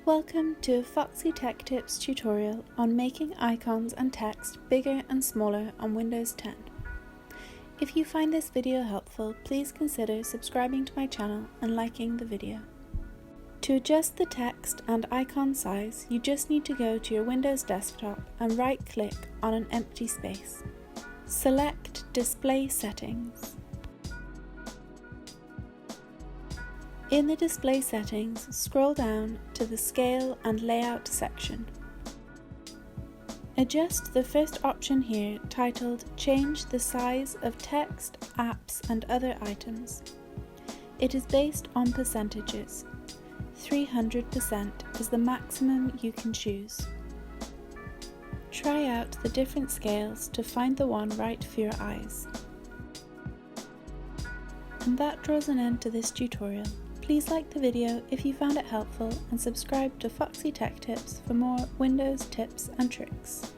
Welcome to a Foxy Tech Tips tutorial on making icons and text bigger and smaller on Windows 10. If you find this video helpful, please consider subscribing to my channel and liking the video. To adjust the text and icon size, you just need to go to your Windows desktop and right-click on an empty space. Select Display Settings. In the display settings, scroll down to the Scale and Layout section. Adjust the first option here titled Change the Size of Text, Apps and Other Items. It is based on percentages. 300% is the maximum you can choose. Try out the different scales to find the one right for your eyes. And that draws an end to this tutorial. Please like the video if you found it helpful and subscribe to Foxy Tech Tips for more Windows tips and tricks.